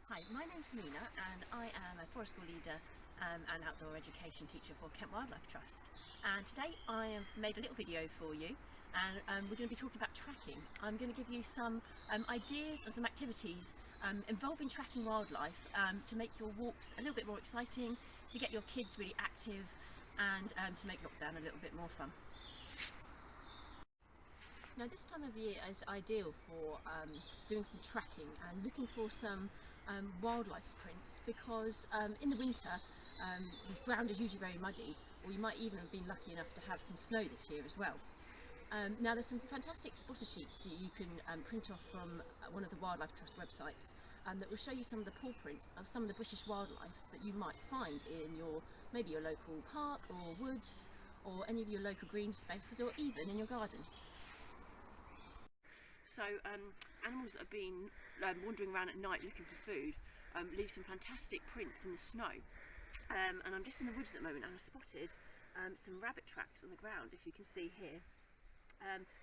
Hi, my name's Nina and I am a forest school leader and outdoor education teacher for Kent Wildlife Trust. And today I have made a little video for you, and we're going to be talking about tracking. I'm going to give you some ideas and some activities involving tracking wildlife to make your walks a little bit more exciting, to get your kids really active, and to make lockdown a little bit more fun. Now, this time of year is ideal for doing some tracking and looking for some wildlife prints, because in the winter the ground is usually very muddy, or you might even have been lucky enough to have some snow this year as well. Now, there's some fantastic spotter sheets that you can print off from one of the Wildlife Trust websites that will show you some of the paw prints of some of the British wildlife that you might find in maybe your local park or woods, or any of your local green spaces, or even in your garden. So animals that have been wandering around at night looking for food leave some fantastic prints in the snow. And I'm just in the woods at the moment, and I've spotted some rabbit tracks on the ground, if you can see here.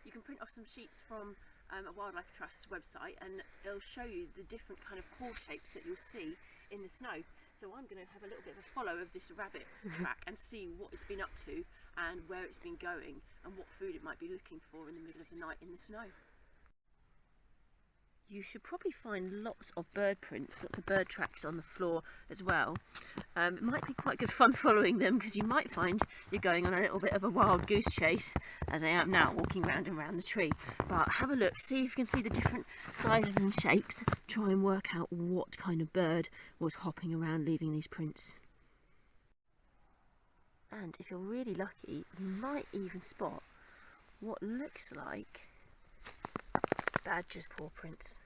You can print off some sheets from a Wildlife Trust website, and it'll show you the different kind of paw shapes that you'll see in the snow. So I'm going to have a little bit of a follow of this rabbit track and see what it's been up to and where it's been going and what food it might be looking for in the middle of the night in the snow. You should probably find lots of bird prints, lots of bird tracks on the floor as well. It might be quite good fun following them, because you might find you're going on a little bit of a wild goose chase, as I am now, walking round and round the tree. But have a look, see if you can see the different sizes and shapes. Try and work out what kind of bird was hopping around leaving these prints. And if you're really lucky, you might even spot what looks like badger's paw prints.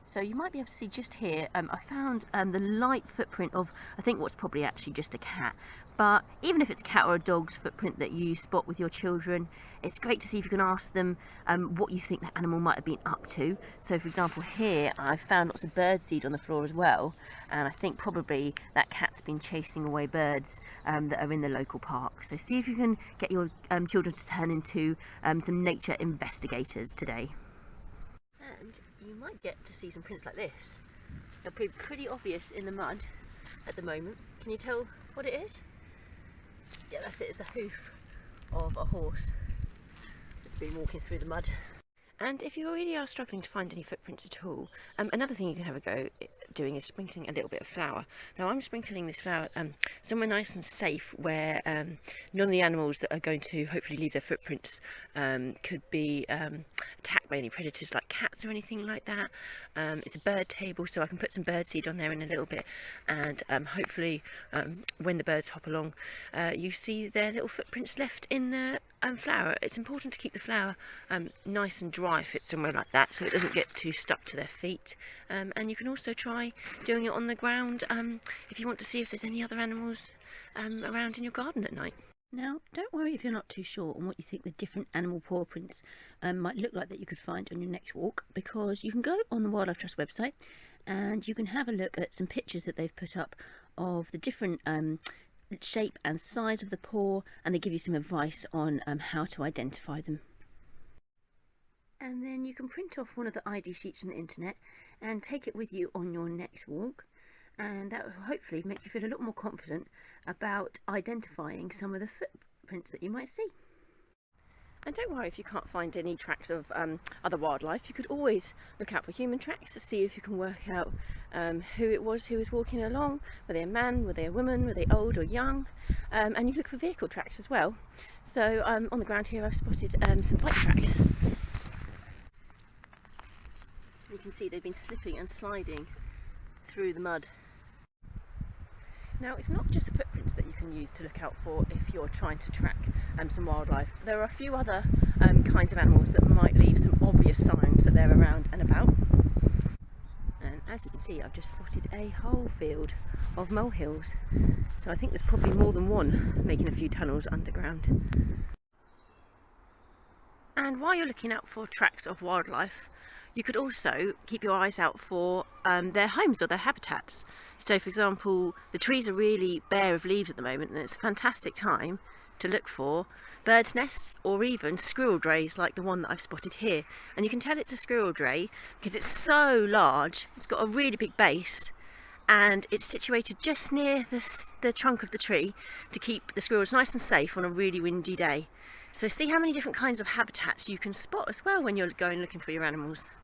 So you might be able to see just here, I found the light footprint of, I think, what's probably actually just a cat. But even if it's a cat or a dog's footprint that you spot with your children, it's great to see if you can ask them what you think that animal might have been up to. So for example, here I found lots of birdseed on the floor as well, and I think probably that cat's been chasing away birds that are in the local park. So see if you can get your children to turn into some nature investigators today. And you might get to see some prints like this. They'll be pretty obvious in the mud at the moment. Can you tell what it is? Yeah, that's it. It's the hoof of a horse that's been walking through the mud. And if you really are struggling to find any footprints at all, another thing you can have a go doing is sprinkling a little bit of flour. Now, I'm sprinkling this flour somewhere nice and safe, where none of the animals that are going to hopefully leave their footprints could be attacked by any predators like cats or anything like that. It's a bird table, so I can put some birdseed on there in a little bit, and hopefully when the birds hop along, you see their little footprints left in the flour. It's important to keep the flour nice and dry if it's somewhere like that, so it doesn't get too stuck to their feet. And you can also try doing it on the ground if you want to see if there's any other animals around in your garden at night. Now, don't worry if you're not too sure on what you think the different animal paw prints might look like that you could find on your next walk, because you can go on the Wildlife Trust website and you can have a look at some pictures that they've put up of the different shape and size of the paw, and they give you some advice on how to identify them. And then you can print off one of the ID sheets from the internet and take it with you on your next walk, and that will hopefully make you feel a lot more confident about identifying some of the footprints that you might see. And don't worry if you can't find any tracks of other wildlife. You could always look out for human tracks to see if you can work out who it was who was walking along. Were they a man, were they a woman, were they old or young? And you look for vehicle tracks as well. So on the ground here I've spotted some bike tracks. You can see they've been slipping and sliding through the mud. Now, it's not just footprints that you can use to look out for if you're trying to track some wildlife. There are a few other kinds of animals that might leave some obvious signs that they're around and about. And as you can see, I've just spotted a whole field of molehills. So I think there's probably more than one making a few tunnels underground. And while you're looking out for tracks of wildlife, you could also keep your eyes out for their homes or their habitats. So for example, the trees are really bare of leaves at the moment, and it's a fantastic time to look for birds' nests or even squirrel drays like the one that I've spotted here. And you can tell it's a squirrel dray because it's so large. It's got a really big base and it's situated just near the trunk of the tree to keep the squirrels nice and safe on a really windy day. So see how many different kinds of habitats you can spot as well when you're going looking for your animals.